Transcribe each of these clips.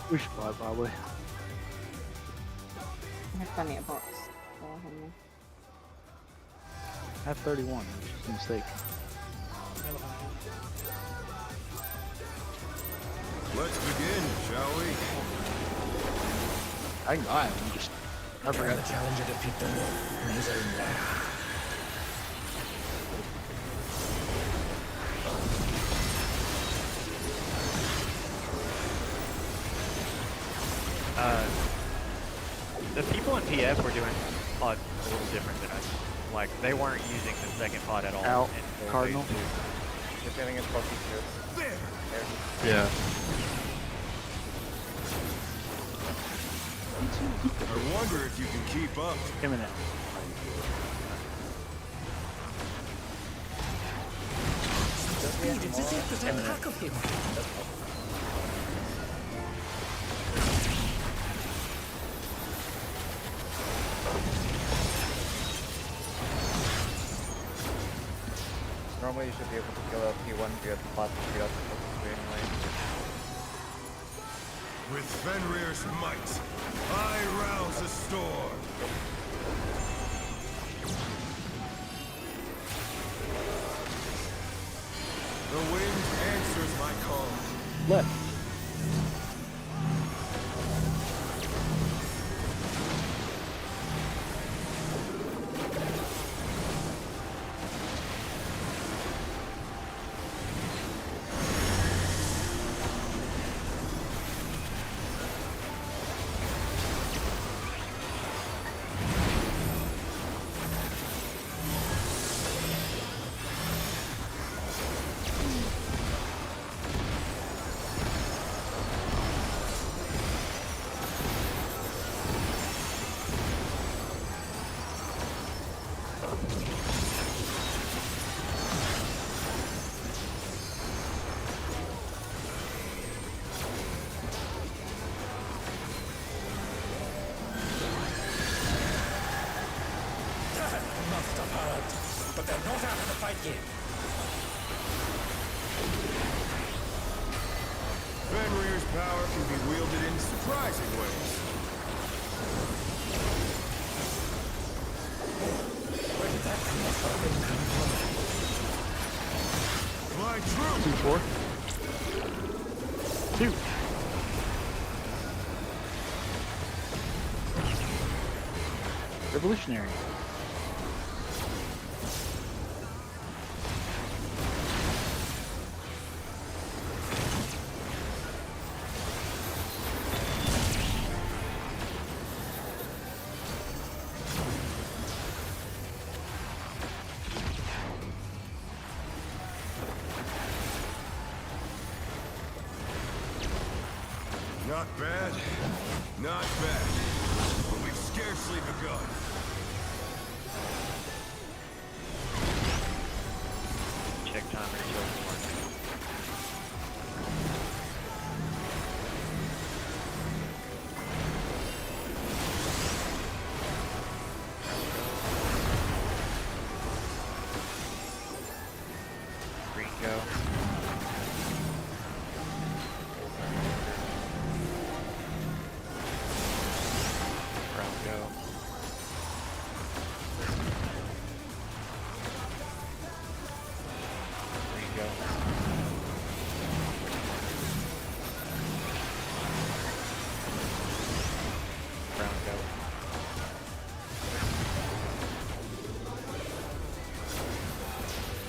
Push by probably. I have plenty of pots. I have 31, which is a mistake. Let's begin, shall we? I can buy them, just I forgot. The challenger defeat the wolf. Laser in there. The people in PF were doing pod a little different than us. Like, they weren't using the second pod at all. Out, in Cardinal. phase two. Just having a puppy too. There! Yeah. I wonder if you can keep up. Imminent. Speed, it's as if there's a pack of him. Normally you should be able to kill a P1 if you have the pot to get out the puppy anyway. With Fenrir's might, I rouse a storm. The wind answers my call. Left. Must have heard. But they're not out of the fight yet. Fenrir's power can be wielded in surprising ways. Where did that thing come from? Fly true! 2-4. 2. Revolutionary. Not bad. Not bad. But we've scarcely begun. Check time and kill more. Green go. Brown go. Green go. Brown go.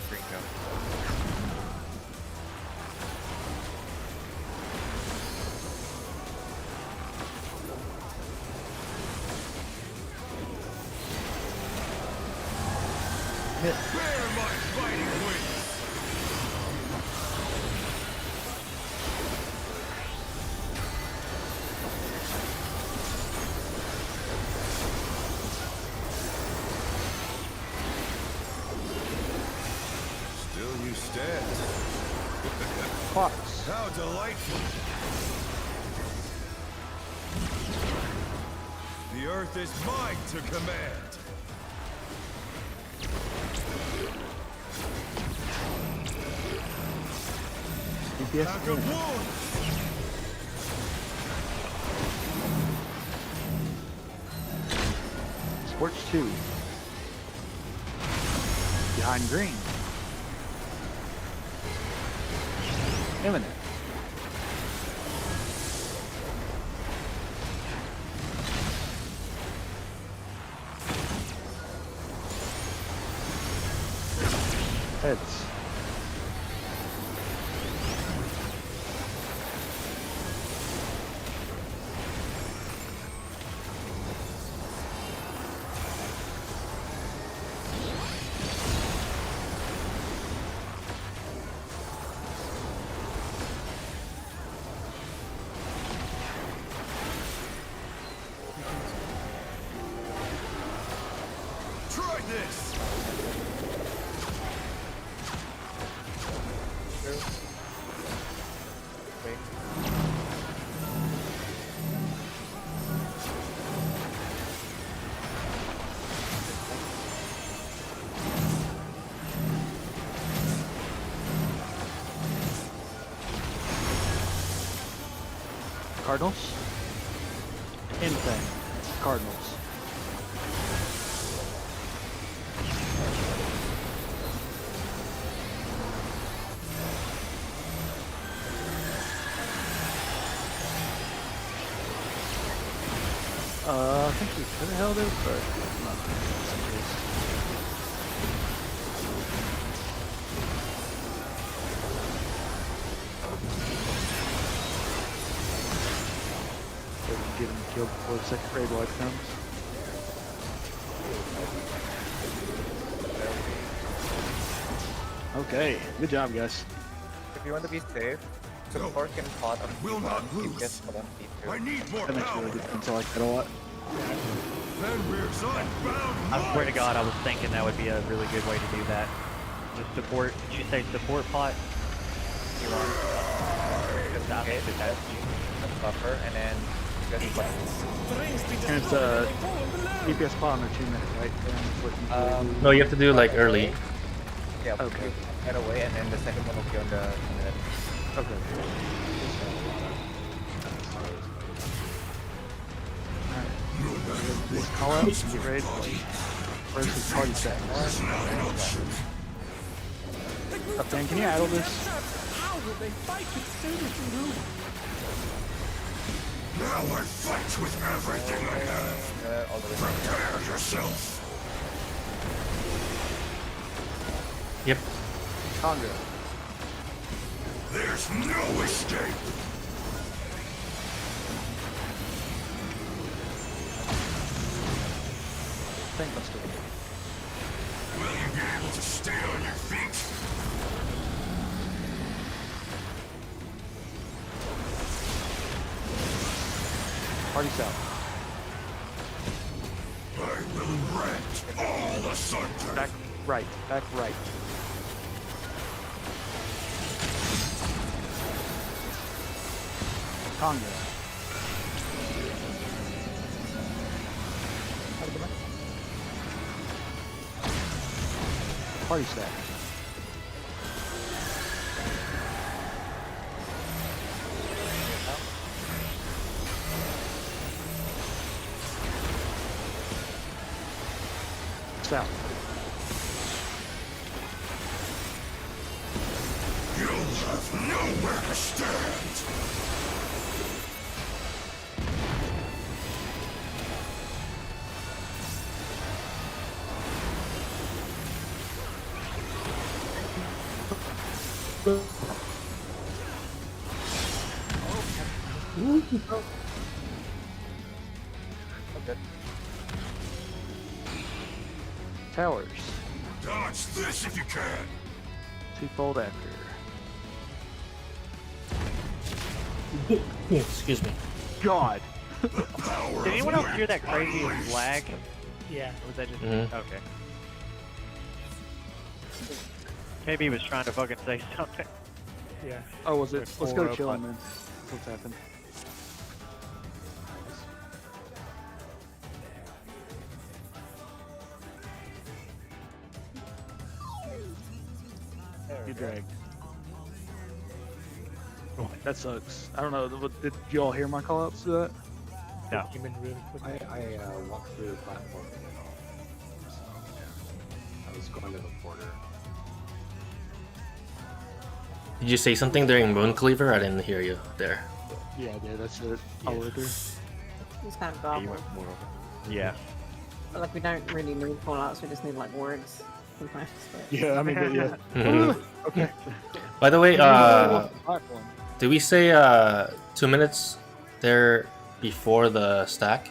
Green go. Bear my fighting wings! Still you stand. Clocks. How delightful! The earth is mine to command! DPS Pack is of in. wolves! Porch 2. Behind green. Imminent. Heads. Try this! Wait. Cardinals. Insane. Cardinals. I think we could have held it, but no. Just in case. So we can get him killed before the second raid wipe comes. Okay, good job, guys. If you want to be safe, support can pot on Will not lose. DPS pot on I P2. need more That makes really power. good sense. I like that a lot. Then we're unbound. I swear to God, I was thinking that would be a really good way to do that. Just support. Did you say support pot? You want just I okay, think that that's buffer, and then just like And it's DPS spawn in 2 minutes, right? And it's looking for- No, you have to do like early. yeah, Okay. right away, and then the second one will be on the Okay. Alright. Just call out and get ready to play. Versus party set. Okay, can you add all this? How will they fight as soon as you move? Now I fight with everything I have. all the way. Prepare yourself. Yep. Conga. There's no escape. Thank Buster. Will you be able to stay on your feet? Party south. I will rent all asunder. Back right. Back right. Conga. Party stack. South. You'll have nowhere to stand. Okay. Towers. Dodge this if you can. Twofold after. Excuse me. God. Power Did anyone of else hear that light crazy unleashed. lag? Yeah. Or was that just Mhm. okay? KB was trying to fucking say something. Yeah. Oh, was it? Let's go to Before chilling open. then. What's happened? You dragged. That sucks. I don't know. Did you all hear my call outs to that? No. Came in really quick. I walked through the platform. was going to the border. Did you say something during Moon Cleaver? I didn't hear you there. Yeah, I did. That's it. All the way through. It's kind of Yeah, you gobble. went more over. Yeah. But like we don't really need callouts, we just need like words sometimes. But... Yeah, I mean, but yeah. Mhm. Okay. By the way, Platform. did we say 2 minutes there before the stack?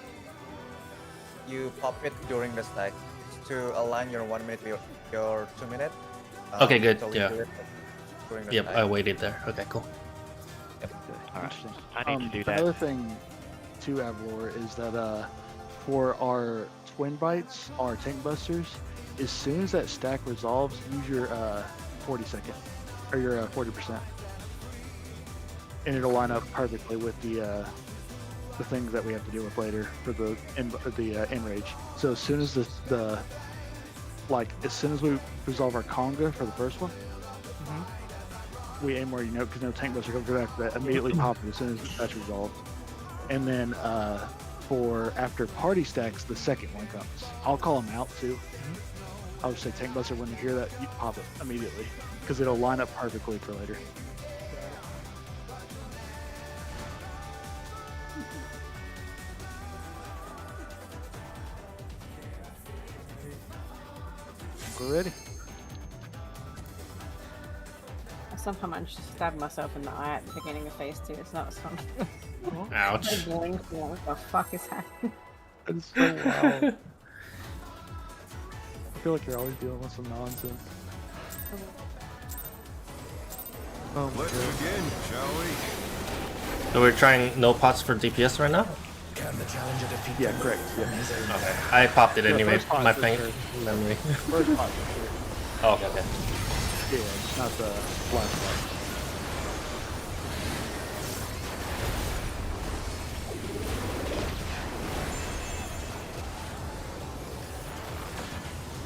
You pop it during the stack. It's to align your 1 minute with your 2 minute. Okay, good, so we yeah. do it during the Yep, stack. I waited there. Okay, cool. All right. Interesting. I need to do that. Another thing to Avlor is that for our twin bites, our tank busters, as soon as that stack resolves, use your 40-second or your 40%, and it'll line up perfectly with the things that we have to deal with later for the enrage. So as soon as as soon as we resolve our conga for the first one, we aim where because no tank buster comes after that, immediately pop it as soon as that's resolved. And then for after party stacks, the second one comes. I'll call them out too. I'll just say tank buster, when you hear that, you pop it immediately because it'll line up perfectly for later. We're ready. Sometimes I just stab myself in the eye at the beginning of phase 2. It's not as fun. Ouch. Blinking, what the fuck is happening? That is so wild. I feel like you're always dealing with some nonsense. Oh my Let's god. begin, shall we? So we're trying no pots for DPS right now? Can the challenger defeat Yeah, the correct. from Yeah. his own Okay. I popped it Yeah, anyway. first pot My for finger sure. memory. First pot for sure. Oh, okay, okay. Yeah, it's not the last pot.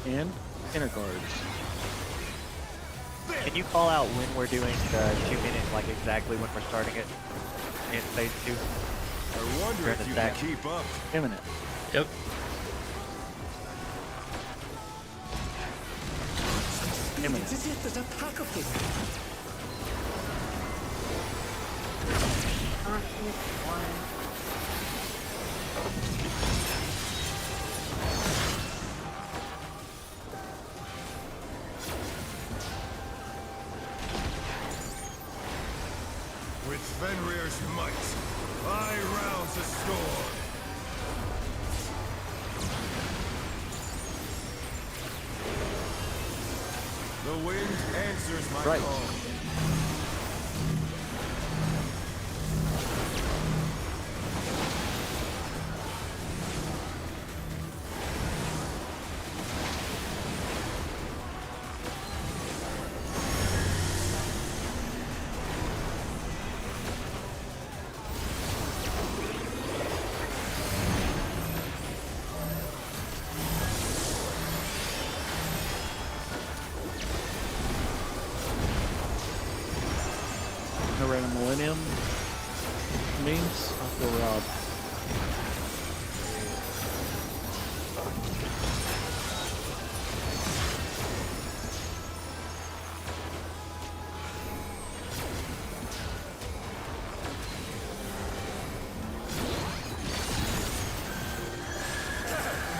And inner guards. Can you call out when we're doing the 2 minute, like exactly when we're starting it in phase 2? I wonder Turn if the you stack. can keep up. Imminent. Yep. Imminent. Is it? There's a pack of them. With Fenrir's might, I rouse the storm. The wind answers my Right. call. No random millennium memes. I feel robbed.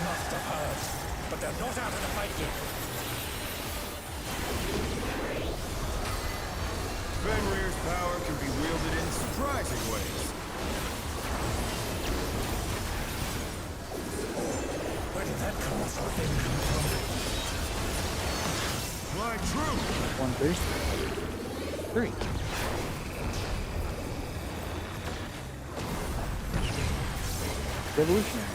Must have heard. But they're not out of the fight yet. Fenrir's power can be wielded in surprising ways. Where did that colossal thing come from? Fly true! 1 3. 3. Revolutionary.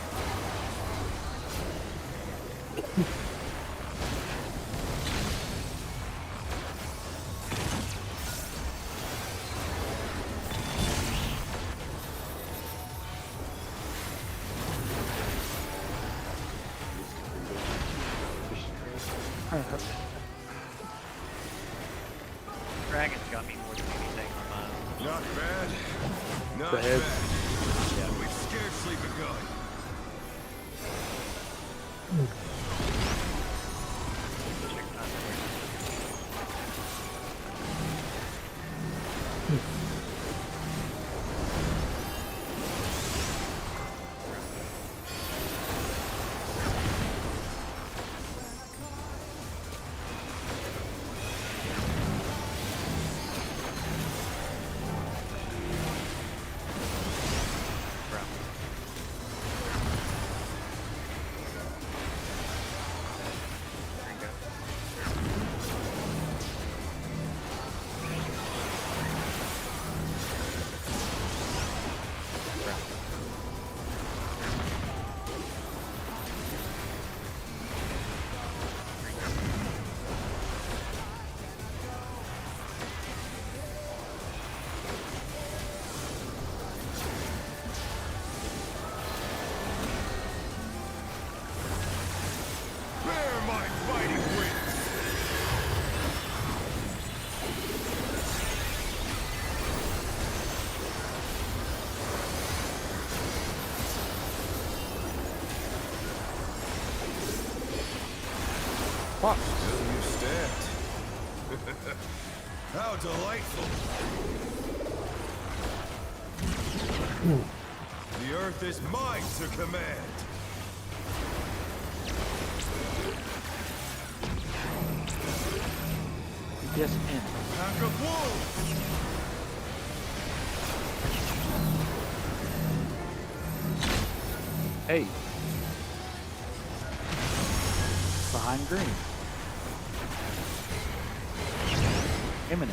Dragon's got me more than anything on mine. Not bad. Not The head. bad. But we've scarcely begun. Fuck. Still you stand. How delightful. The earth is mine to command. Yes, in. Pack of wolves. Hey. Behind green. Imminent.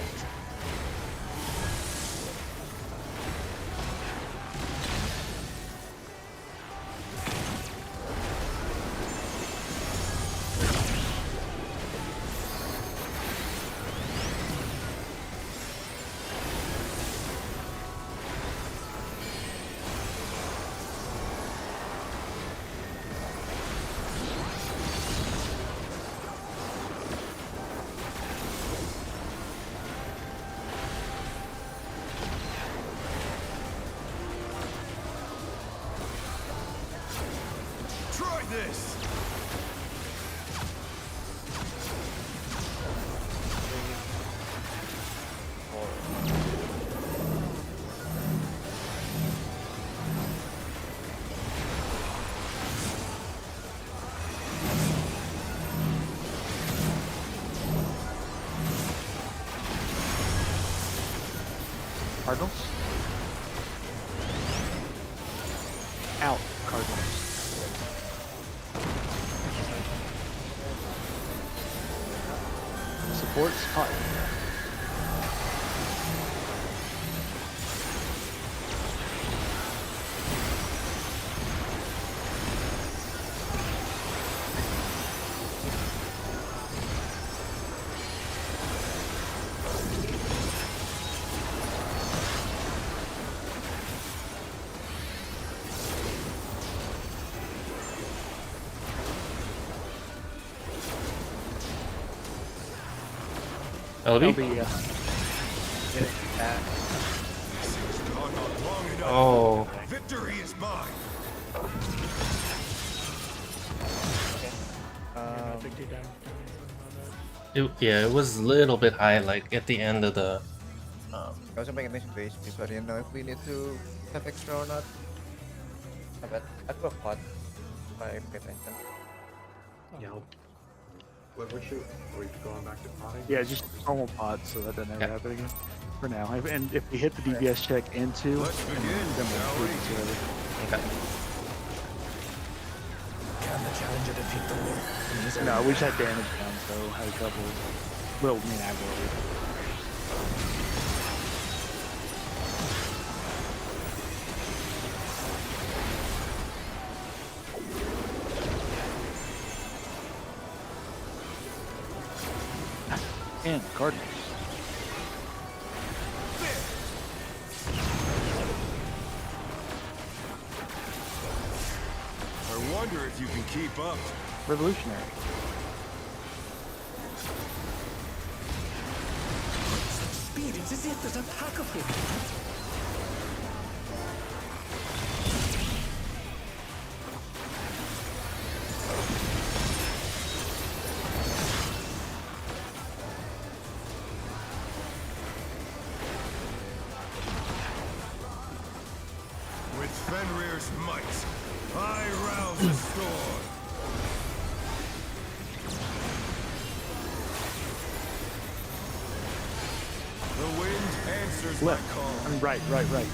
Try this. Cardinals. Out, Cardinals. Supports hot. LB? LB, yeah. Gone on long enough. Oh, Victory is mine. yeah, it was a little bit high, like at the end of the. I wasn't paying attention to HP, so I didn't know if we need to have extra or not. I bet I put a pot if I pay attention. What shoot? Are we going back to potting? Yeah, just normal pods so that doesn't ever Yeah. happen again. For now. And if we hit the DPS check into, Let's begin, then shall we'll we? do it together. Okay. Can the challenger defeat the wolf in his own No, we just way? had damage down, so had a couple little mean aggro. And Cardinals. I wonder if you can keep up. Revolutionary. Speed, it's as if there's a pack of him. With Fenrir's might, I rouse the storm. The wind answers Left. my call. I mean, right. Right.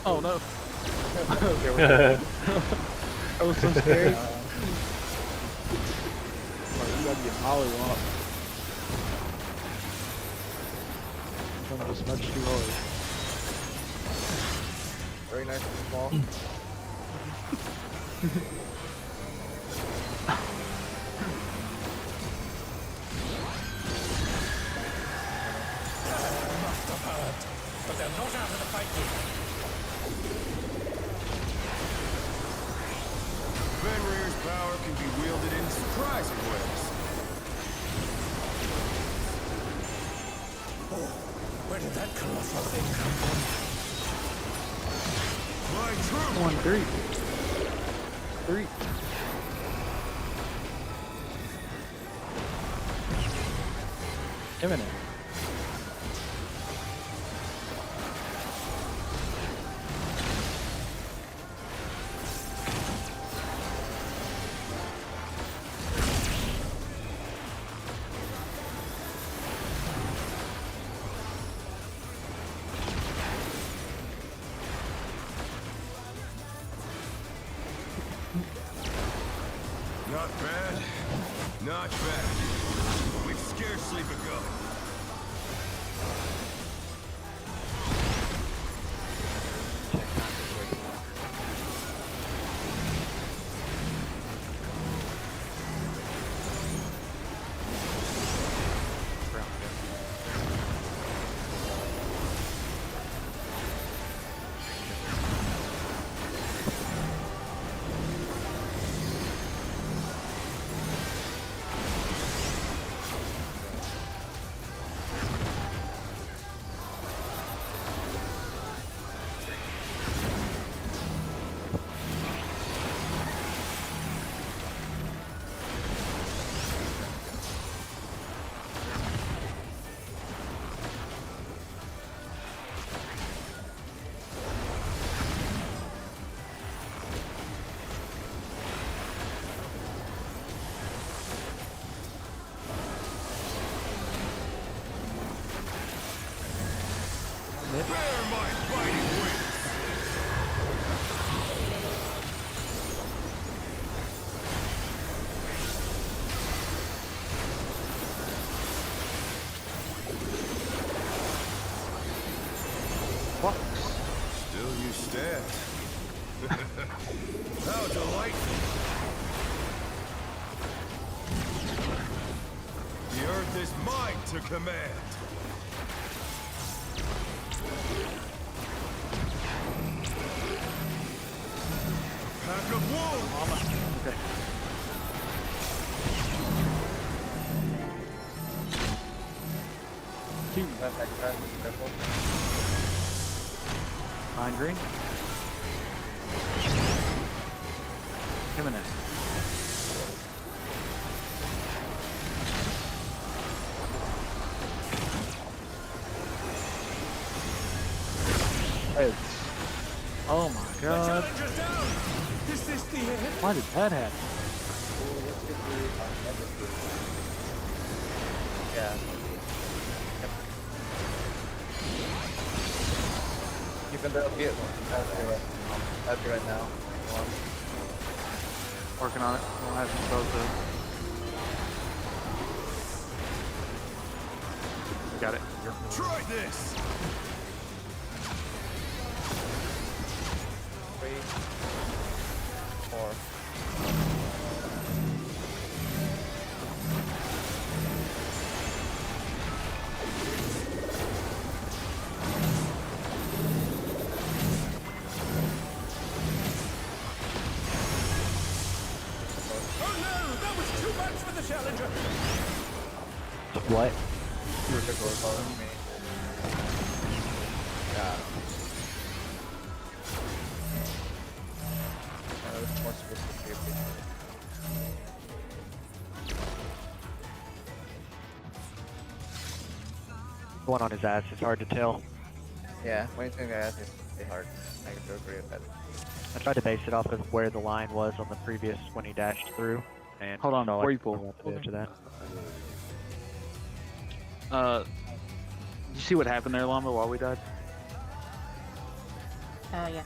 Oh no. I was so scared. Like, you gotta get polywopped. I'm just much too hard. Very nice and small. Where did that colossal thing come from? Flying true! 1, 3. 3. Imminent. Not bad. Not bad. We've scarcely begun. Check time is way too long. Brown good. Bear my fighting wings! Still you stand. How delightful! The earth is mine to command. Pack of wolves! Okay. Two. Careful. Pine green. Imminent. Heads. Oh my The god. Challenger's down! Is this the end? Why did that happen? Yeah. You can get after right now. Working on it. We'll have them both got it. Try this! 3, 4. Oh no! That was too much for the Challenger! What? You were following me. Yeah. It's more specific. Going on his ass is hard to tell. Yeah, when you think that it's pretty hard. I can agree with that. I tried to base it off of where the line was on the previous when he dashed through, and Hold on, saw before it you pull. go up the edge of that. Did you see what happened there, Llama, while we died? Yeah.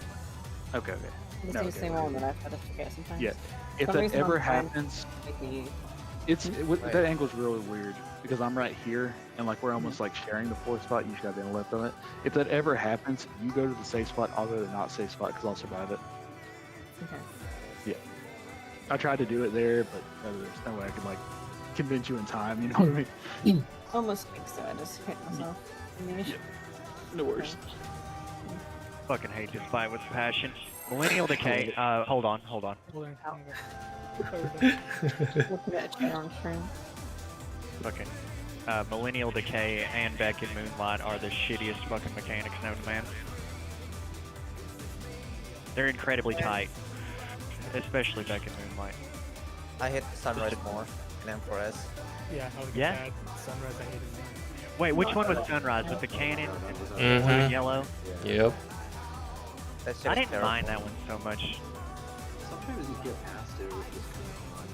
Okay, okay. It's No, the okay. same one that I try to forget sometimes. Yeah. If Some that reason ever I'm trying to happens, make me- that angle's really weird because I'm right here and like we're almost like sharing the fourth spot. You just got to be on the left of it. If that ever happens, you go to the safe spot. I'll go to the not safe spot because I'll survive it. Okay. I tried to do it there, but there's no way I could like convince you in time. You know what I mean? Almost think so. I just hit myself. Yeah. No worries. Fucking hate this fight with passion. Millennial Decay. Hold on. Looking at a chat on stream. Fucking Millennial Decay and Beck and Moonlight are the shittiest fucking mechanics known to man. They're incredibly tight, especially Beck and Moonlight. I hate Sunrise more in M4S. Yeah, I was Yeah? bad. Sunrise, I hated mine. Wait, which one was Sunrise? With the cannon No, and blue Mhm. and yellow? Yep. That shit I is didn't terrible. mind that one so much. Sometimes you get past it with just kind of fun.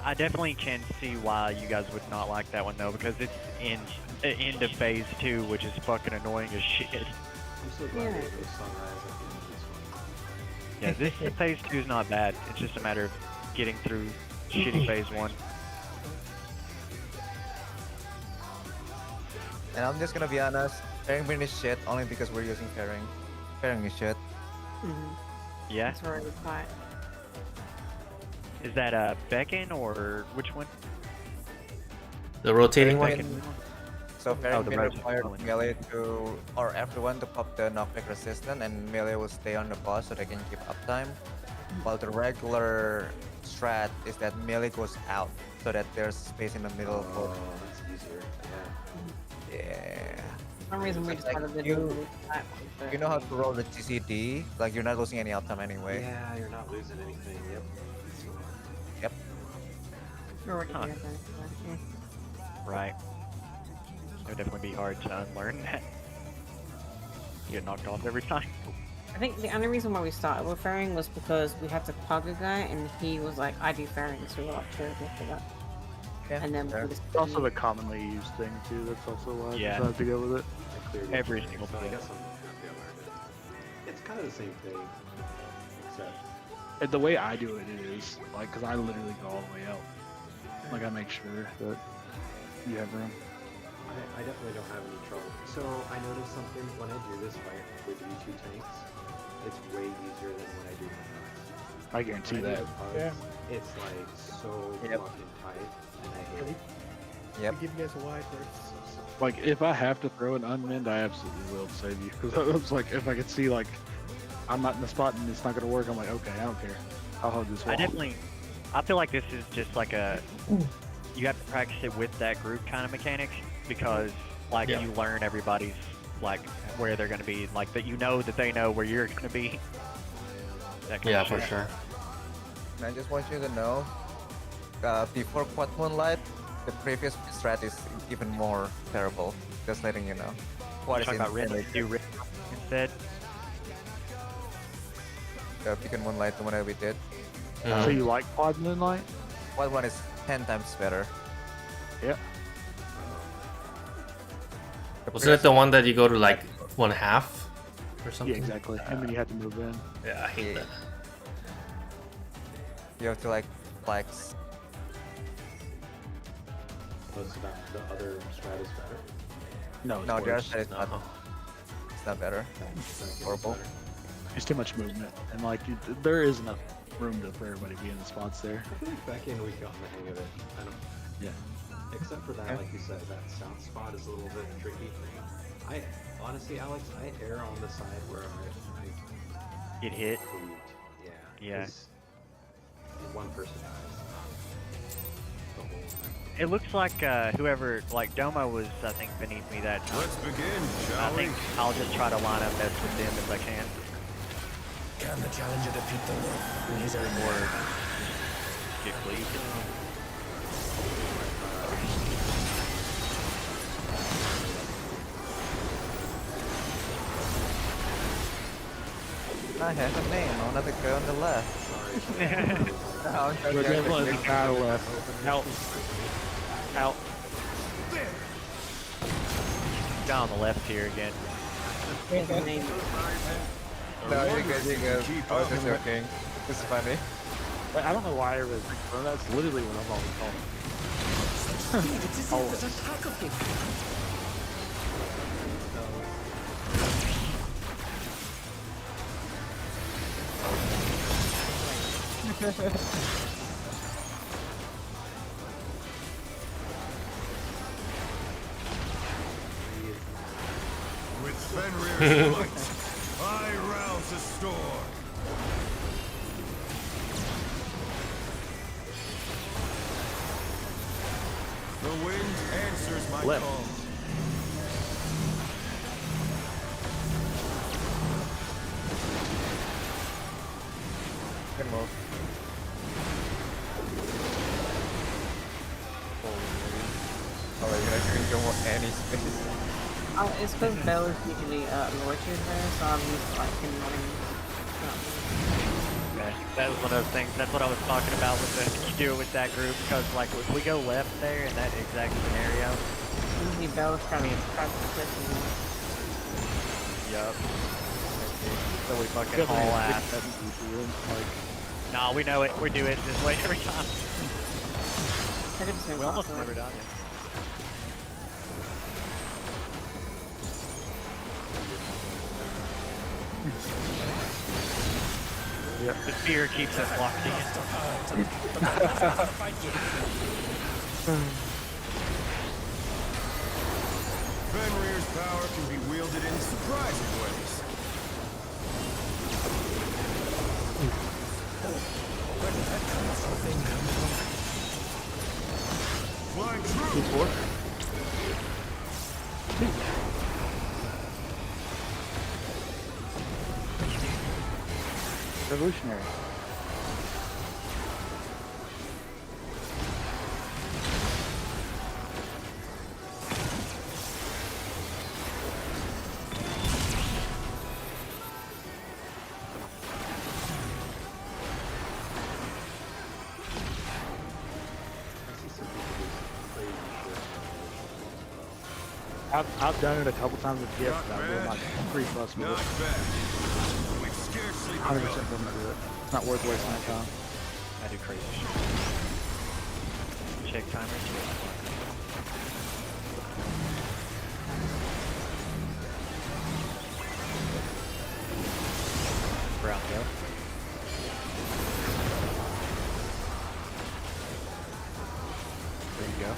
I definitely can see why you guys would not like that one though, because it's in end of phase 2, which is fucking annoying as shit. I'm so glad Yeah. there was Sunrise at the end of this one. Yeah, this phase 2 is not bad. It's just a matter of getting through shitty phase 1. And I'm just gonna be honest, pairing bin is shit only because we're using pairing. Pairing is shit. Yeah, That's where it's at. is that Beckon or which one? The rotating one. Pairing bin- So pairing the bin road. required melee to, or everyone to pop the knockback resistance, and melee will stay on the boss so they can keep uptime. While the regular strat is that melee goes out so that there's space in the middle for. Oh, that's easier. Yeah. Yeah. For some reason, we It's just like started the you- new that one, You know how to roll the GCD? Like you're not losing any uptime anyway. Yeah, you're not losing anything. Yep. Yep. We're working Huh. together. Yeah. Right. It would definitely be hard to unlearn that. You get knocked off every time. I think the only reason why we started with fairing was because we had to pug a guy, and he was like, "I do fairing," so we were like, "Sure, go for that." Yeah, And then fair. we just It's also a commonly used thing too. That's also why I Yeah. decided to go with it. I cleared it. Every single So I time. guess I'm happy I learned it. It's kind of the same thing, except And the way I do it is like, cause I literally go all the way out. Like I make sure that you have room. I definitely don't have any trouble. So I noticed something when I do this fight with you two tanks, it's way easier than when I do my pugs. I guarantee When I that. do the pugs, it's like so Yep. fucking tight, and I hate it. Yep. We give you guys a wide berth. Like if I have to throw an unmend, I absolutely will to save you. Cause I was like, if I could see like I'm not in the spot and it's not gonna work, I'm like, okay, I don't care. I'll hold this wall. I feel like this is just like a, you have to practice it with that group kind of mechanics, because like Yeah. you learn everybody's like where they're gonna be, like that you know that they know where you're gonna be. That kind Yeah, of for shit. sure. And I just want you to know, before Quad Moonlight, the previous strat is even more terrible. Just letting you know. What is Talk about Rin, insanely do Rin instead. the Peak and Moonlight, the one that we did. So Mhm. you like Quad Moonlight? Quad one is 10 times better. Yeah. The Wasn't it the one that you go to like 1/2 or Yeah, something? exactly. And then you have to move in. Yeah, I hate Yeah. that. You have to like flex. What's about the other strat is better? No, it's No, the other worse. side is not. No. It's not better. It's Horrible. It's too much movement, and like there is enough room for everybody to be in the spots there. I feel like back in we've gotten the hang of it. I don't. Yeah. Except for that, Yeah. like you said, that south spot is a little bit tricky. I honestly, Alex, I err on the side where I Get hit. cleaved. Yeah. Yeah. 'cause One person dies. The whole time. It looks like whoever, like Domo was, I think, beneath me that time. Let's begin, I shall we? think I'll just try to line up best with them if I can. Can the challenger defeat the wolf in his own Or way? get cleaved. I have a name. I'm not the guy on the left. I'm We're joking. definitely the guy left. Out. Out. Guy on the left here again. Here's the name. No, you're good, you're good. Keep I was up. just joking. It's funny. But I don't know why everybody's thinking, well, that's literally what I've always called it. Speed, it's as if there's a pack of him. With Fenrir's might, I rouse the storm. My Left. call. Good move. Oh, you're not giving Jomo any space. Oh, it's because Bell is usually lower tier there, so I'm used to like him running. Okay. That was one of those things. That's what I was talking about with the you do it with that group because like if we go left there in that exact scenario. Usually Bell's trying to push me. Yup. So we fucking Definitely haul a big ass. heavy duty, like, Nah, we know it. We do it this way every time. Could have just been We almost faster. never done it. Yep. The fear keeps us locked in. Fenrir's power can be wielded in surprising ways. Flying true. T4. Revolutionary. I see some people do some crazy shit. I've done it a couple times with PS, Not but I'm doing bad. like 3+ with Not it. bad. We've scarcely 100% begun. don't do it. It's not worth wasting my time. I do crazy shit. Check timer. Brown go. There you go.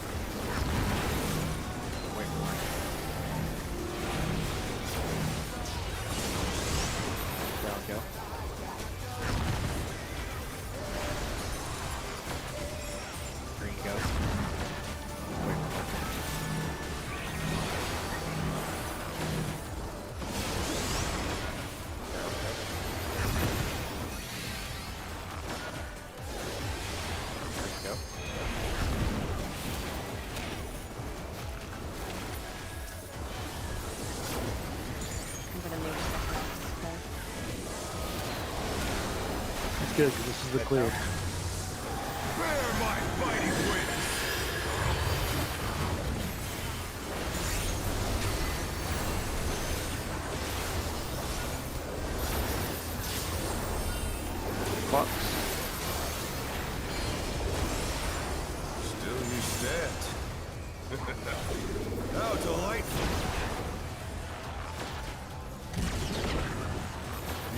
Wait for it. Brown go. Green go. Wait for it. Green go. I'm gonna make it. It's good because this is the clear. Bear my fighting wings. Fox. Still you stand. How delightful.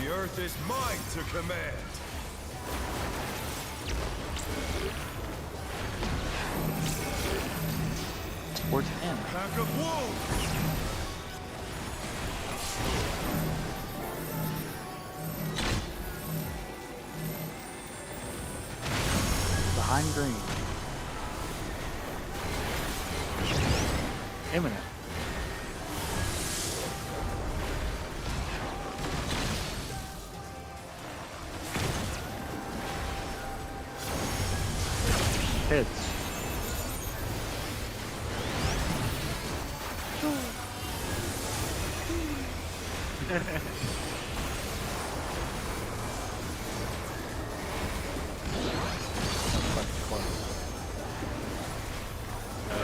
The earth is mine to command. Towards end. Pack of wolves. Behind green. Imminent. Heads.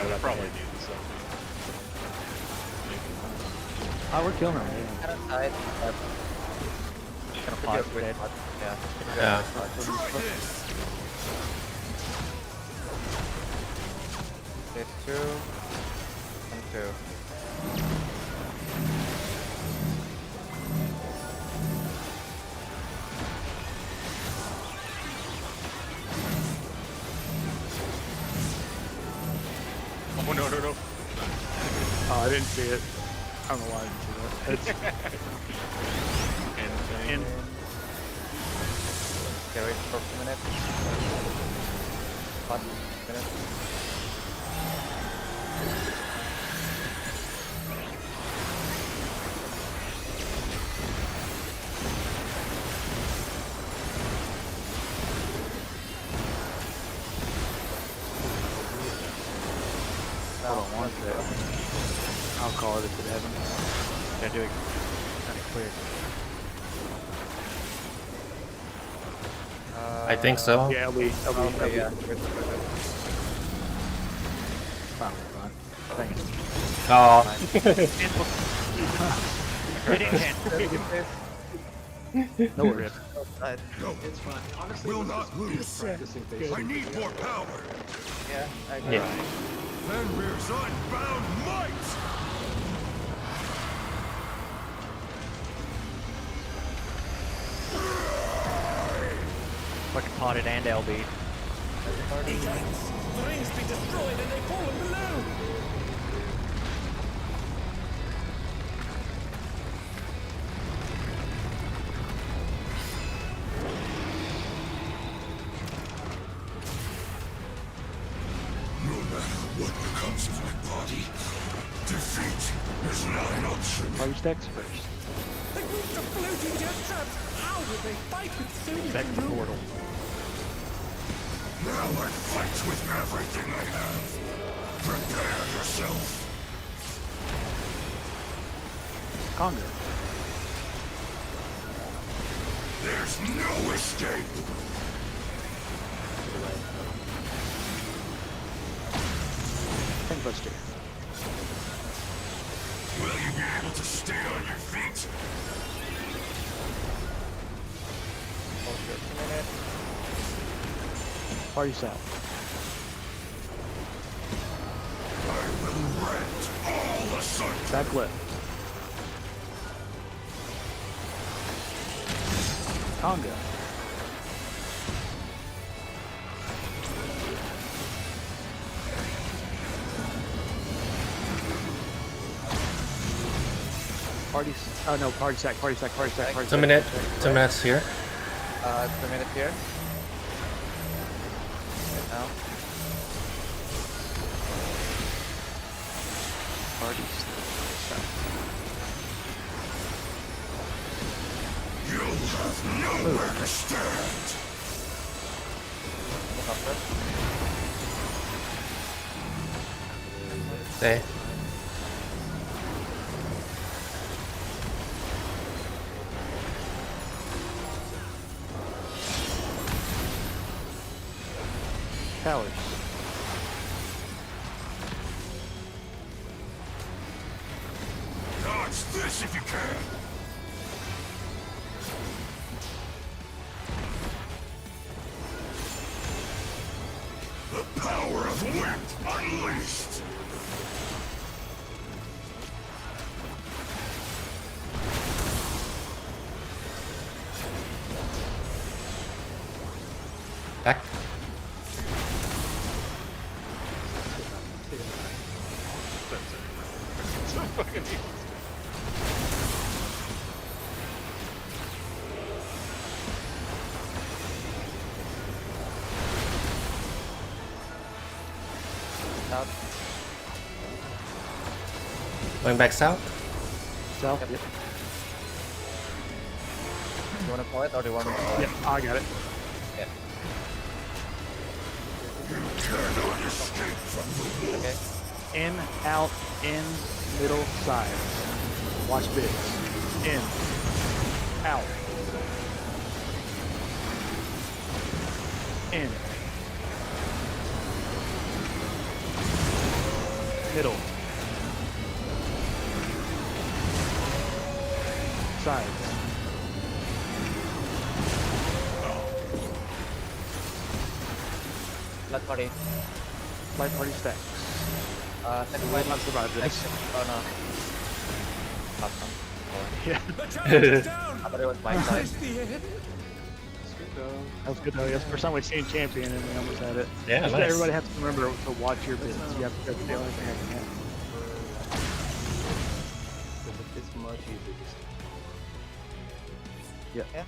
I probably need the selfie. Oh, we're killing him. Kind of tight, but Gonna could be a pause good dead. spot. Yeah. Yeah. Try this. It's 2 and 2. Oh no no no! Oh, I didn't see it. I don't know why I didn't see that. It's And in. Okay, wait for 2 minutes. 5 minutes. Hold on one sec. I'll call it if it happens. Gotta do it kind of clear. I think so. Yeah, Okay, yeah. Fine, fine. Thank you. Oh, Hit it, Ken. No worries. Right. It's fine. Honestly, Will let's not just lose. practicing face I need more power. Yeah, I agree. yeah. Fenrir's unbound might! Fucking potted and LB. The rings be destroyed and they fallen below. No matter what becomes of my body, defeat is not an option. Party stacks first. The groups of floating jet traps. How would they fight with so Back little to room? portal. Now I fight with everything I have. Prepare yourself. Conga. There's no escape. Tank Buster. Will you be able to stay on your feet? Party Sal. I will rent all asunder. Back left. Conga. Party. Oh no, party sack, party sack, party sack, party sack. 2 minutes. 2 minutes here. 2 minutes here. Right now. Party sack. You'll have nowhere to stand. Look up first. Stay. Towers. Dodge this if you can. The power of wind unleashed. Back. So fucking easy. Out. Going back south. South. Yep. Yep. You wanna call it or do you want me to call it? Yep. I got it. Yeah. You cannot escape from the wolf. Okay. In, out, in, middle, side. Watch bits. In. Out. In. Middle. Sides. Blood party. Light party stacks. Second Will one. not survive this. Oh no. Awesome. Yeah. The challenge is down. I thought it was my side. Raise the air. That was good though. That's the first time we've seen champion and we almost had it. Yeah, Just nice. Everybody has to remember to watch your bits. You have to do the only thing I can have. It's much easier just Yeah.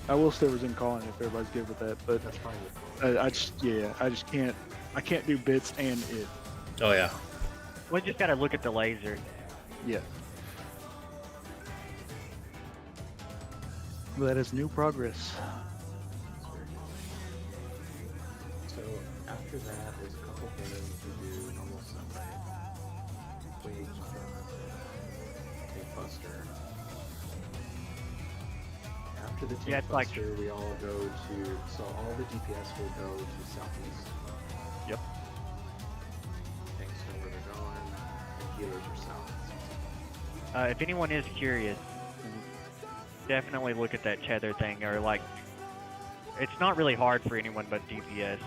I will still resume calling if everybody's good with that, but that's fine with I just can't. I can't do bits and it. Oh yeah. We just gotta look at the laser. Yeah. But that is new progress. So after that, there's a couple things we do normal Sunday. Wage, tank buster. After the tank Yeah, it's like- buster, we all go to. So all the DPS will go to southeast. Yep. Tanks know where they're going, and healers are south. If anyone is curious, definitely look at that tether thing, or like, it's not really hard for anyone but DPS,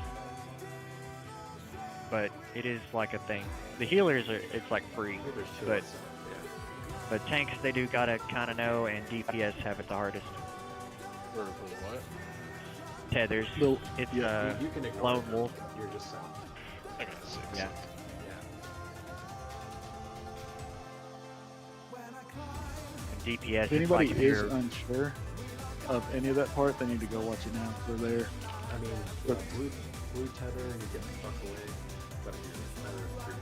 but it is like a thing. The healers are, it's like free, Healers chill but south, yeah. but tanks they do gotta kind of know, and DPS have it the hardest. For what? Tethers, Lil- it's yeah, You can ignore lone them. wolf. You're just south. I got 6. Yeah. DPS. If anybody it's like if is you're- unsure of any of that part, they need to go watch it now. They're there. I mean, But- blue tether, you get the fuck away. But if you're tether, you're free.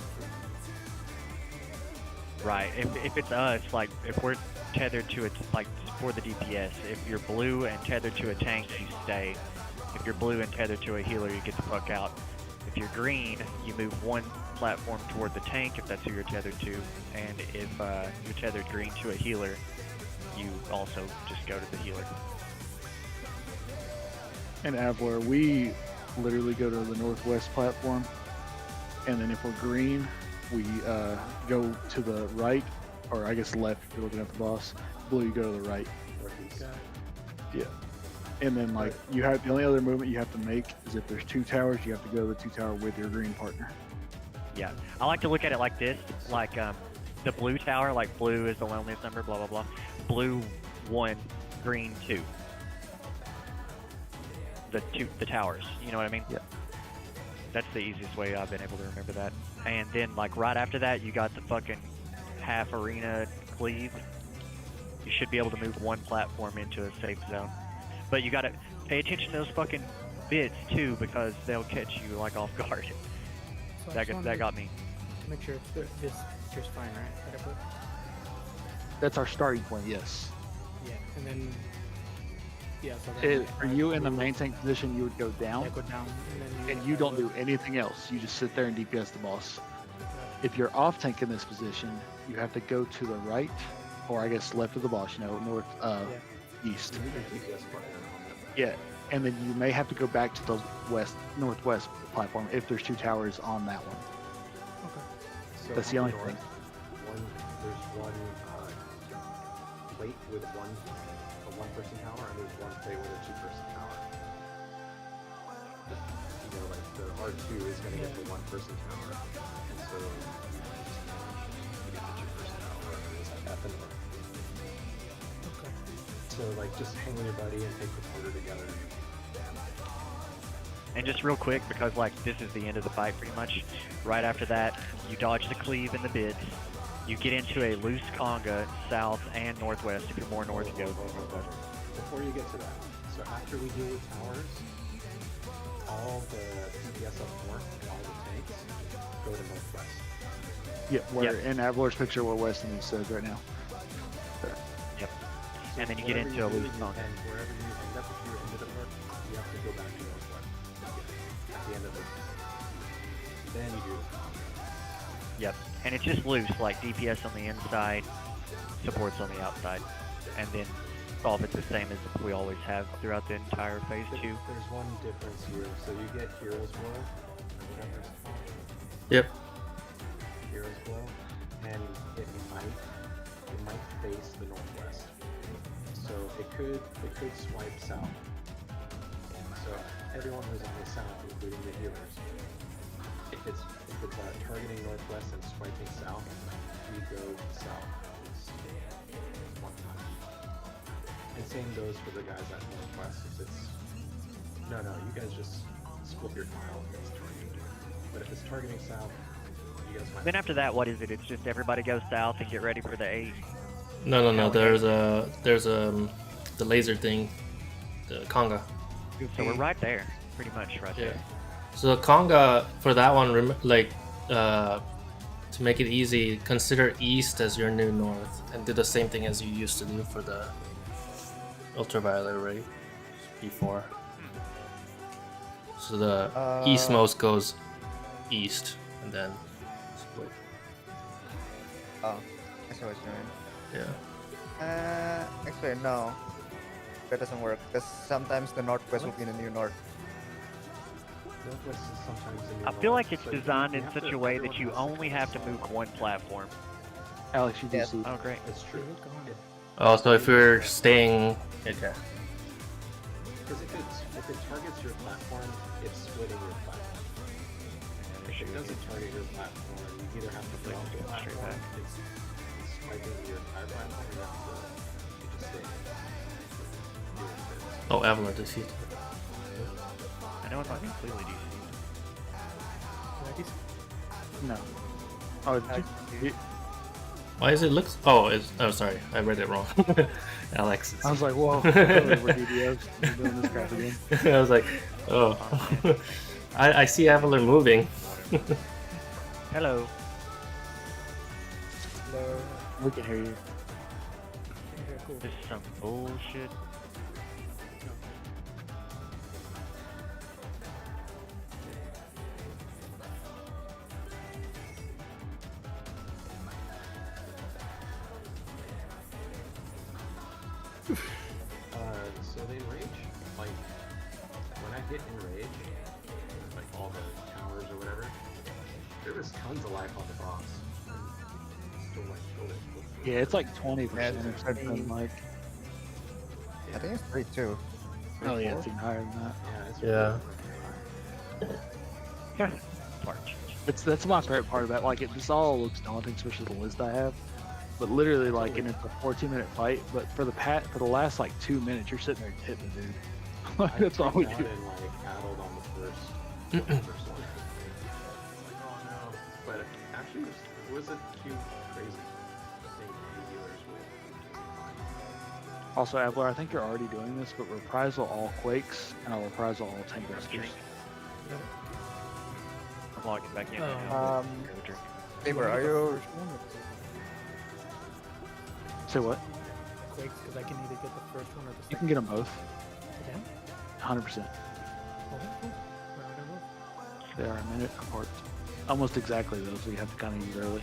Right. If it's us, like if we're tethered to it, like for the DPS, if you're blue and tethered to a tank, you stay. If you're blue and tethered to a healer, you get the fuck out. If you're green, you move one platform toward the tank if that's who you're tethered to, and if you're tethered green to a healer, you also just go to the healer. In Avlar, we literally go to the northwest platform, and then if we're green, we go to the right, or I guess left if you're looking at the boss. Blue, you go to the right. Northeast. Yeah. And then like you have the only other movement you have to make is if there's 2 towers, you have to go to the 2 tower with your green partner. Yeah, I like to look at it like this, like the blue tower, like blue is the loneliest number, blah blah blah. Blue 1, green 2. The towers, you know what I mean? Yeah. That's the easiest way I've been able to remember that. And then like right after that, you got the fucking half arena cleave. You should be able to move one platform into a safe zone, but you gotta pay attention to those fucking bits too, because they'll catch you like off guard. So I That just got wanted me. to make sure this picture's fine, right? That I put? That's our starting point, yes. Yeah, and then yeah. So then Are you in the main tank position, you would go down, Yeah, go down, and then and you don't do anything else. You just sit there and DPS the boss. If you're off tank in this position, you have to go to the right, or I guess left of the boss, north, east. You need a DPS partner on that. Yeah, and then you may have to go back to the northwest platform if there's 2 towers on that one. So That's the on only north, thing. There's one plate with a 1-person tower, and there's one plate with a 2-person tower. You know, like the R2 is going to get the 1-person tower, and so you get the 2-person tower at the north. So like just hang with your buddy and take the quarter together. And just real quick, because like this is the end of the fight pretty much, right after that, you dodge the cleave and the bits, you get into a loose conga south and northwest. If you're more north, you go northwest. Before you get to that, so after we deal with towers, all the DPS up north, all the tanks, go to northwest. Yeah, where in Avlar's picture, what Weston says right now. Yep. So And then you get wherever into you a do, loose conga. And wherever you end up, if you're into the north, you have to go back to northwest. At the end of the then you do the conga. Yep. And it's just loose, like DPS on the inside, supports on the outside, and then all of it's the same as we always have throughout the entire phase 2. There's one difference here. So you get Hero's Blow, or whatever it's called. Yep. Hero's Blow, and it might face the northwest. So it could swipe south. So everyone who's on the south, including the healers, if it's targeting northwest and swiping south, we go south. It's one time. And same goes for the guys at northwest. If it's no, you guys just split your tile if it's targeting. But if it's targeting south, you guys might. Then after that, what is it? It's just everybody goes south and get ready for the 8. No. There's the laser thing, the conga. So we're right there, pretty much right Yeah. there. So the conga for that one, to make it easy, consider east as your new north, and do the same thing as you used to do for the ultraviolet ray before. So the Uh, eastmost goes east, and then split. Oh, I see what you mean. Yeah. Actually, no. That doesn't work. Because sometimes the northwest will be the new north. Northwest is sometimes the new I feel north, like it's so designed you in have such to- a way that everyone you has to only kinda have to solve move it. one platform. Alex, you do Yes. see. Oh, great. It's true. It- Oh, so if we're staying, okay. Because if it targets your platform, it's splitting your platform. And if it doesn't target your platform, you either have to get off the Straight platform, back. it's swiping your entire platform, or you just stay doing this. Oh, Avalar defeat. I know it's not completely DC. No. Oh, Why is it look? Oh, oh, sorry, I read it wrong. Alex. I was like, whoa, we're DDOs. We're doing this crap again. I was like, oh. I see Avalar moving. Hello. We can hear you. Okay, cool. This is some bullshit. So they rage, like, when I hit enrage, like all the towers or whatever, there was tons of life on the boss. Still like killed it. Yeah, it's like 20% Yeah, or it's something. pretty- Like, I think it's 3-2. oh yeah, it's even higher than that. Yeah, it's Yeah. That's my favorite part about like this all looks daunting, especially the list I have. But literally, like, and it's a 14-minute fight. But for the last like 2 minutes, you're sitting there hitting the dude. Like, that's all we I do. and like addled on the first one. Oh no! But actually, it was a cute, crazy thing healers would. Also, Avalar, I think you're already doing this, but reprisal all quakes and I'll reprisal all tank busters. I'm logging back in. Faber, are you? Say what? Quakes, because I can either get the first one or the second. You can get them both. Again? 100%. Okay, cool. Where would I move? They are a minute apart. Almost exactly though, so you have to kind of use early.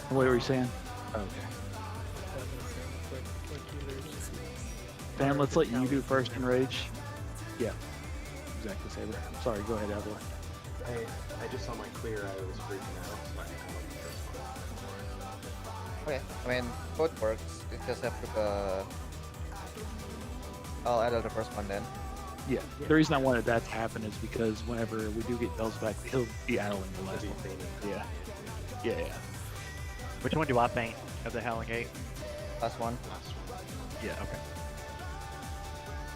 And what were you saying? Oh, okay. Dan, let's let you do first in rage. Yeah. Exactly, Saber. Sorry, go ahead, Avalar. I just saw my clear. I was freaking out, so I come up with the first one. Okay, I mean, both works. You just have to. I'll add the first one then. Yeah. The reason I wanted that to happen is because whenever we do get Bells back, he'll be idling the last one. Yeah. Yeah, yeah. Which one do I paint of the Howling Gate? Last one. Yeah. Okay.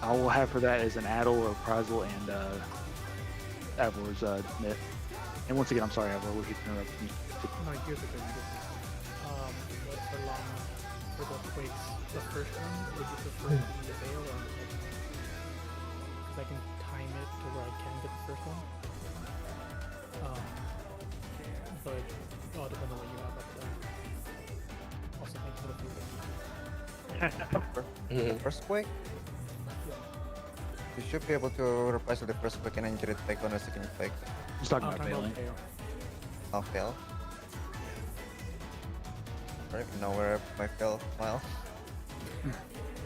I will have for that as an Addle, Reprisal, and Avalar's net. And once again, I'm sorry, Avalar, we keep interrupting you. No, here's the thing. But for Llama, for the quakes, the first one, would you prefer to be the veil or the second one? Because I can time it to where I can get the first one. But it all depends on what you have up there. Also, thanks for the food. The first quake. You should be able to reprise the first quake and then get it back on the second quake. Just talking Oh, about time bailing. out, veil. I'll fail. I don't even know where my fail file.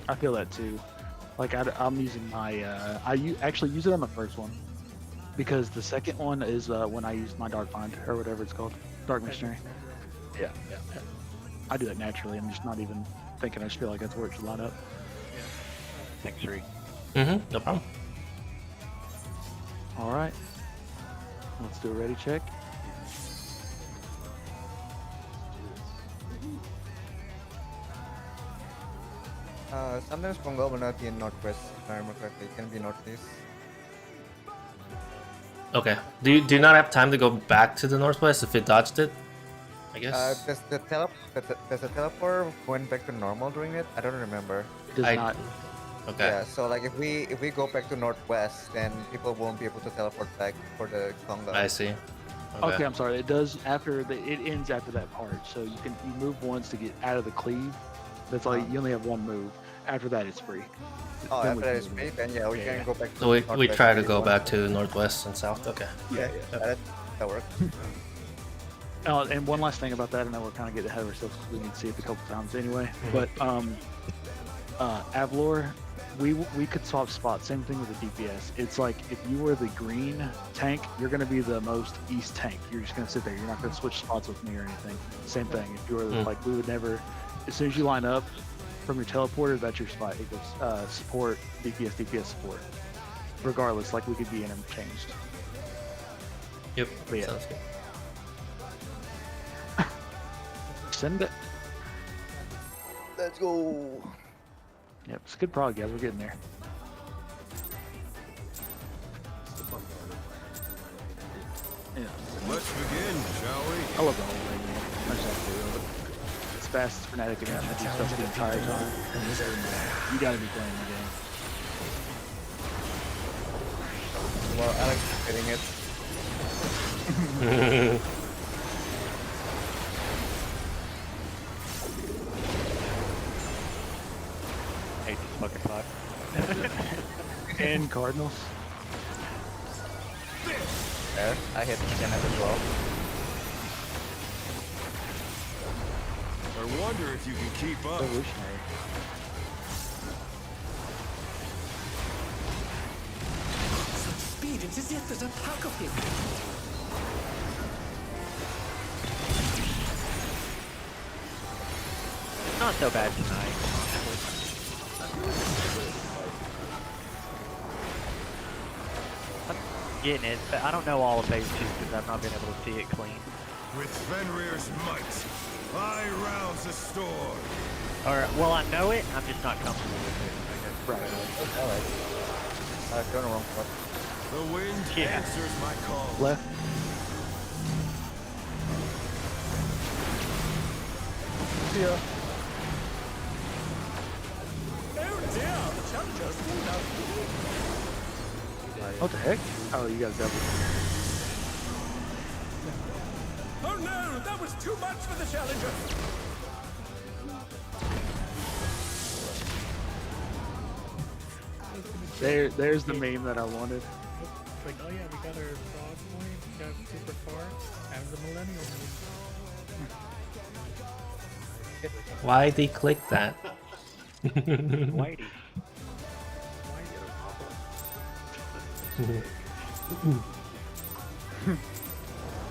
I feel that too. Like I'm using my actually use it on the first one because the second one is when I use my Dark Bind or whatever it's called, Dark Missionary. Yeah. I do that naturally. I'm just not even thinking. I just feel like that's where it should line up. Thanks, Reed. No problem. All right. Let's do a ready check. Sometimes Pongal will not be in northwest, if I remember correctly. It can be northeast. Okay. Do you not have time to go back to the northwest if it dodged it? I guess. Does the teleport went back to normal during it? I don't remember. It does not. Okay. Yeah, so like if we go back to northwest, then people won't be able to teleport back for the Conga. I see. Okay, I'm sorry. It does after it ends after that part. So you move once to get out of the cleave. That's all. You only have one move. After that, it's free. Oh, Then after we that can is do free, it. then yeah, we Yeah, can yeah. go back to So we Northwest try to if go you back want. to northwest and south. Okay. Yeah, that works. And one last thing about that, and then we're kind of getting ahead of ourselves because we need to see it a couple times anyway. Mm-hmm. But Avlor, we could swap spots. Same thing with the DPS. It's like if you were the green tank, you're going to be the most east tank. You're just going to sit there. You're not going to switch spots with me or anything. Same thing. If you were like, we would never. As soon as you line up from your teleporter, that's your spot. It goes support, DPS support. Regardless, like we could be interchanged. Yep. But yeah. Sounds good. Send it. Let's go. Yep, it's a good prog, guys. We're getting there. Yeah. Let's begin, shall we? I love the whole thing, man. I just have to love it. It's fast, it's frenetic, and you do stuff the entire time. You gotta be playing the game. Well, Alex is getting it. Hate this fucking pot. And Cardinals. There, I hit Kenneth as well. I wonder if you can keep up. Revolutionary. Such speed, it's as if there's a pack of him. Not so bad tonight. I'm getting it, but I don't know all of phase 2 because I've not been able to see it clean. With Fenrir's might, I rouse the storm. Or, well, I know it, I'm just not comfortable with it. Right. Alright. I've gone wrong spot. The wind Yeah. answers my call. Left. Yeah. Oh dear, the challenger's pulled out. What the heck? Oh, you got double. Oh no, that was too much for the challenger. There's the meme that I wanted. It's like, oh yeah, we got our frog point, we got super far, and the millennial move. Why'd he click that? Whitey.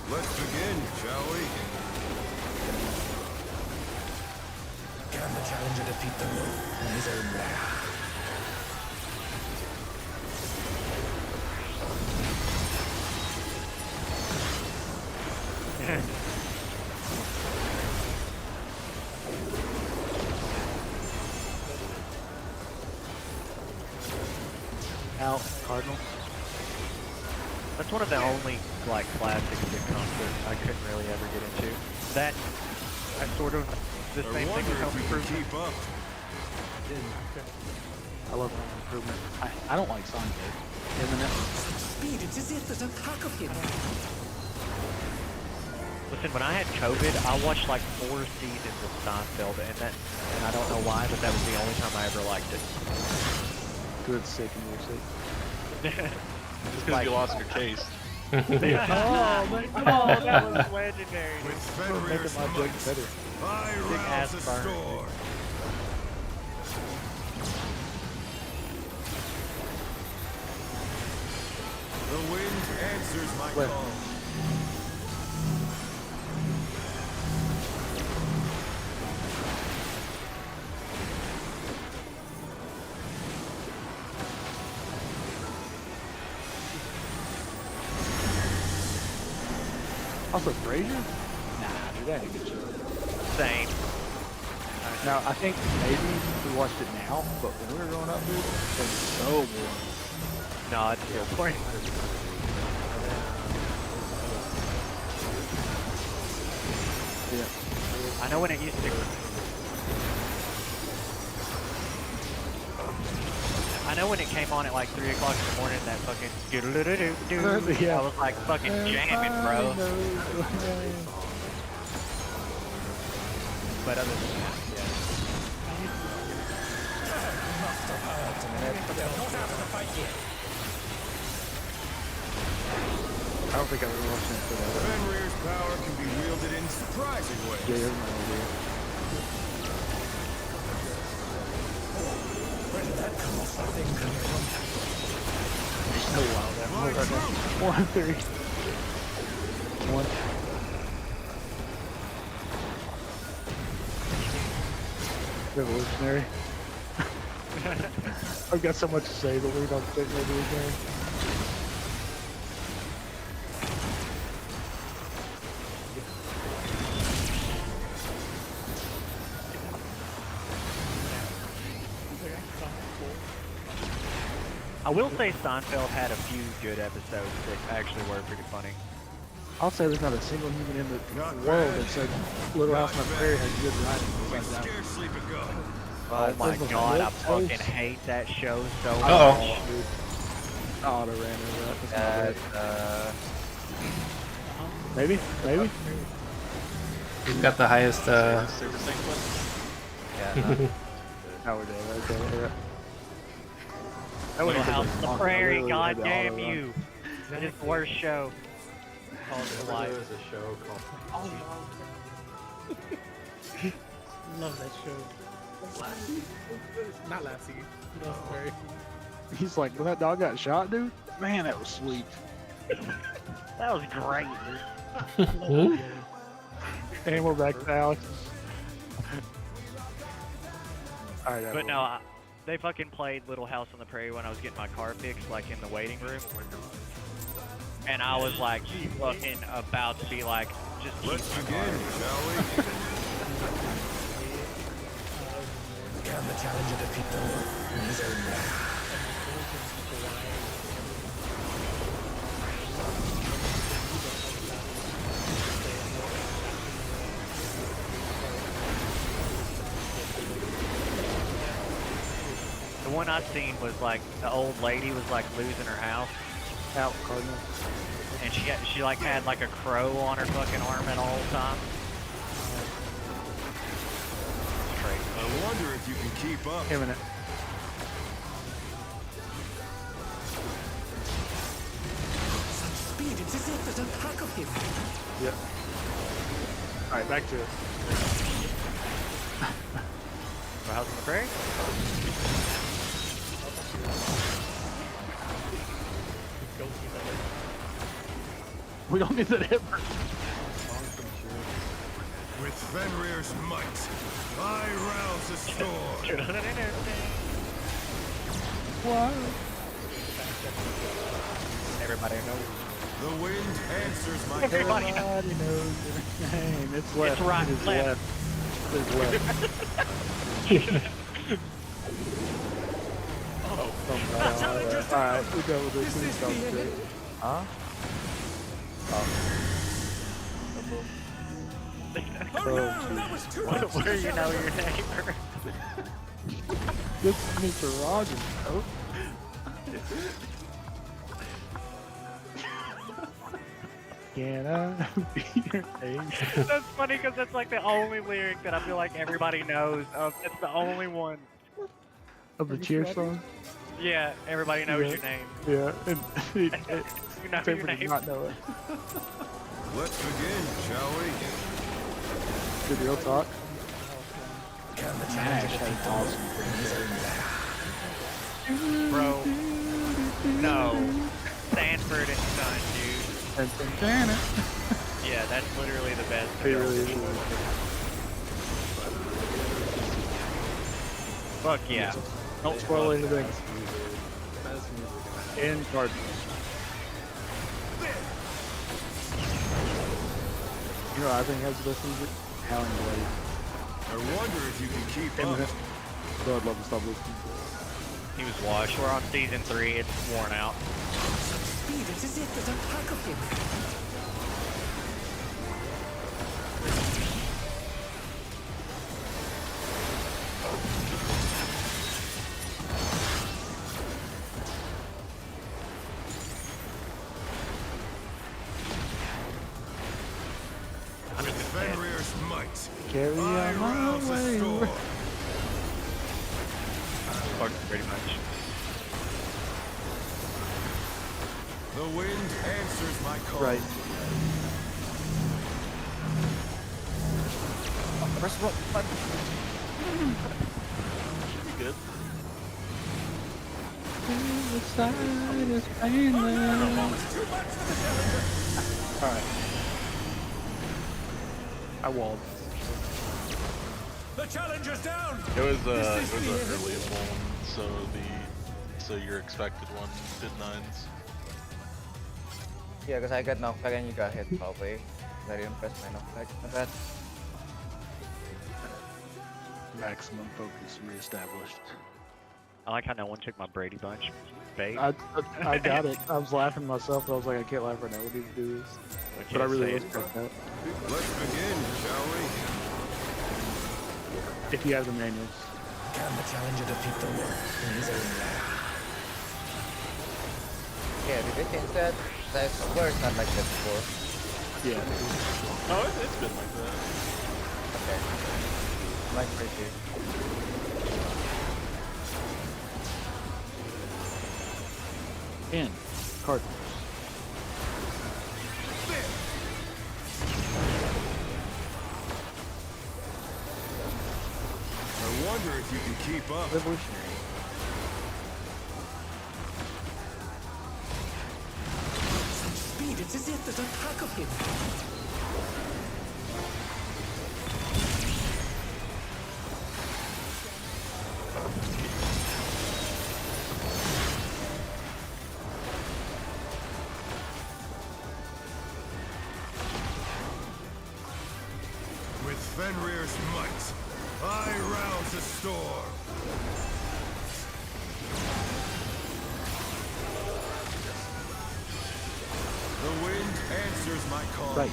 Let's begin, shall we? Can the challenger defeat the moon in his own way? Out, Cardinal. That's one of the only, like, classics of concert I couldn't really ever get into. That, I sort of, the I same thing wonder with if Home we can Improvement. keep up. I love Home Improvement. I don't like Sonic. Such speed, it's as if there's a pack of him. Listen, when I had COVID, I watched like 4 seasons of Seinfeld, and I don't know why, but that was the only time I ever liked it. Good sake and your sake. Just because you lost your taste. Oh, man, oh, that was legendary. With Making Fenrir's my joke might, better. I Big ass rouse the burn. storm. The wind answers my Left. call. Also, Frazier? Nah, dude, that ain't good show. Same. Now, I think maybe we watched it now, but when we were growing up, dude, it was so boring. No, it's still boring. Yeah. I know when it used to. I know when it came on at like 3 o'clock in the morning, that fucking do-do-do-do-do. Yeah. I was like fucking jamming, bro. But other than that, yeah. It's a minute. I don't think I've ever watched that for that. Fenrir's power can be wielded in surprising ways. Yeah, that's my idea. Oh wow, that was 1-3. 1. Revolutionary. I've got so much to say, but we don't fit into the game. I will say Seinfeld had a few good episodes that actually were pretty funny. I'll say there's not a single human in the world that said Little House on the Prairie has good writing. We besides that. scarcely begun. Oh my Those god, I milk fucking toast. hate that show so Uh-oh. much. Oh, the ran over that. That's not bad. Maybe? We've got the highest. Super sequence. Yeah. Oh, we're dead. Okay. Little House on the Prairie, literally had the goddamn auto run. you. That is the worst show. Called Remember Life. there was a show called Love that show. Not Lassie. No, sorry. He's like, when that dog got shot, dude? Man, that was sweet. That was great, dude. And we're back to Alex. Alright, But no, they fucking played Little House on the Prairie when I was getting my car fixed, like in the waiting room. And I was like, fucking about to be like, just keep Let's my begin, car. shall we? Can the challenger defeat the Lord in his own way? The one I seen was like the old lady was like losing her house, Out, Cardinal. and she like had like a crow on her fucking arm at all times. It's crazy. I wonder if you can keep up. Imminent. Such speed, it's as if there's a pack of him. Yep. Alright, back to it. Little House on the Prairie? We don't need that ever. With Fenrir's might, I rouse a storm. What? Everybody knows. The wind answers my Everybody call. knows. Everybody knows their name. It's left. right, It is left. It's left. Alright, we go with this. We just go straight. Huh? Where you know your neighbor? This is Mr. Rogers. Oh. Can I be your name? That's funny because that's like the only lyric that I feel like everybody knows. It's the only one. Of the cheer song? Yeah, everybody knows Yeah. your name. Yeah, and You know Paper your did name. not know it. Let's begin, shall we? Good real talk. Can the challenger defeat the Lord in his own way? Bro. No. Sanford and Son, dude. And Yeah, that's literally the best. It really is. Fuck yeah. Don't spoil anything. best music. In Cardinals. You know what I think has the best music? Howling Blade. I wonder if you can keep up. Imminent. So I'd love to stop listening to it. He was washed. We're on season 3. It's worn out. Such speed, it's as if there's a pack of him. With Fenrir's might, Carry I on my rouse a way. storm. Pretty much. The wind answers my call. Right. Press what button? Good. Alright. I walled. The challenger's down. It was an early one, so your expected one did 9s. Yeah, because I got knockback and you got hit probably. I didn't press my knockback. My bad. Maximum focus reestablished. I like how no one took my Brady Bunch bait. I got it. I was laughing myself, but I was like, I can't laugh right now. What do you do this? But I really was like that. Let's begin, shall we? If you have the manuals. Can the challenger defeat the world in his own land? Yeah, did they change that? I swear it's not like that before. Yeah. Oh, it's been like that. Okay. Like right here. And Cardinals. I wonder if you can keep up. Revolutionary. Such speed, it's as if there's a pack of him. With Fenrir's might, I rouse the storm. The wind answers my call. Right.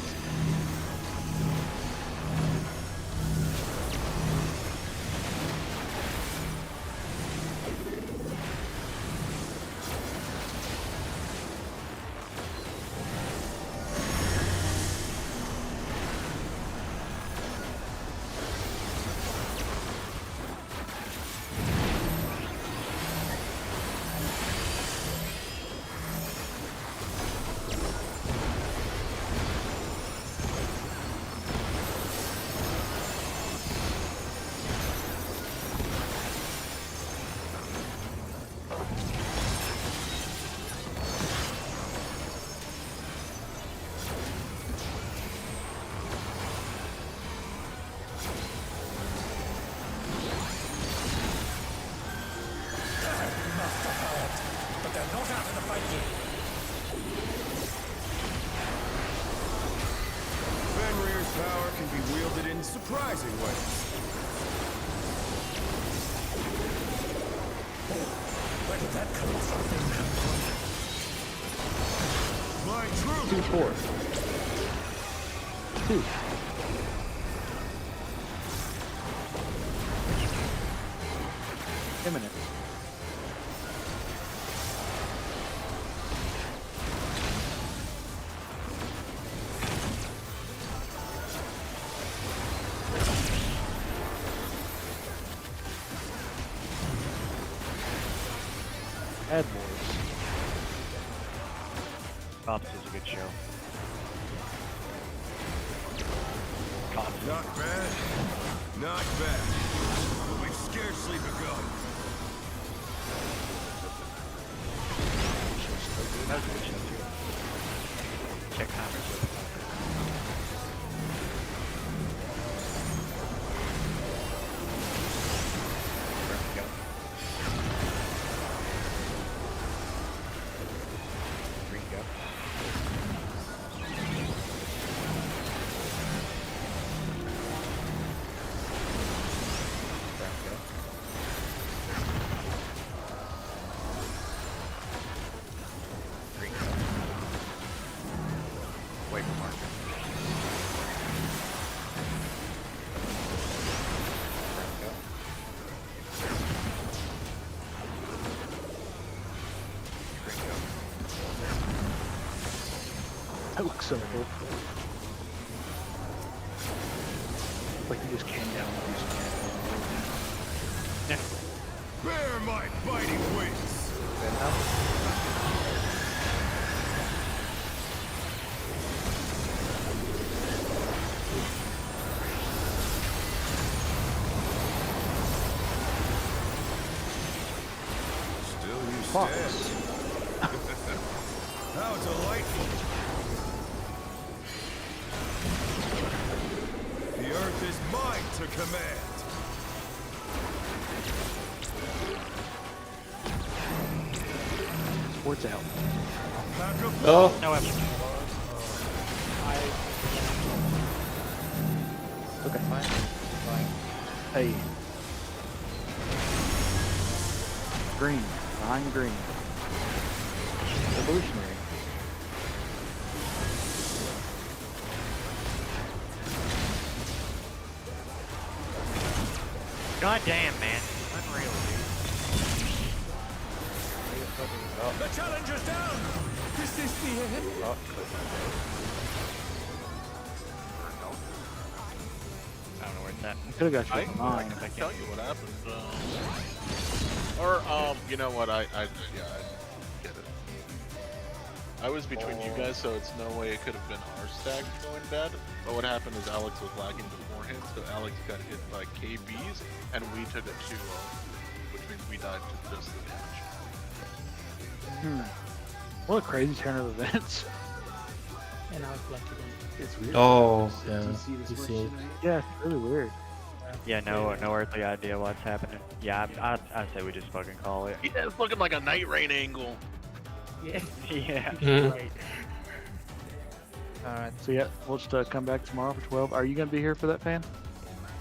But they're not out of the fight yet. Fenrir's power can be wielded in surprising ways. Where did that come from? My truth. 2-4. 2. Imminent. Admirals. Cops is a good show. Cops. Not bad. Not bad. But we've scarcely begun. That was a good show too. Check Hammers with Wait for Mark. That looks so cool. Like you just came down with these. Bear my biting wings. box. How delightful! The earth is mine to command! Sports out. Pack of Oh, No weapon. Okay. Fine. Fine. Hey. Green. Behind green. Evolutionary. God damn, man. Unreal, dude. The challenger's down! Is this the end? I don't know where it's at. Could have got I you with 9. can tell you what happened. You know what? I get it. I was between you guys, so it's no way it could have been our stack going bad. But what happened is Alex was lagging beforehand, so Alex got hit by KBs, and we took a 2-0, which means we died to just the damage. What a crazy turn of events. And I was lucky then. It's weird. Oh, Do yeah, you see this you much see. tonight? Yeah, it's really weird. Yeah, no earthly idea what's happening. Yeah, I say we just fucking call it. Yeah, it's looking like a night rain angle. Yeah. Yeah. Mhm. Right. Alright. So yeah, we'll just come back tomorrow for 12. Are you gonna be here for that, fan?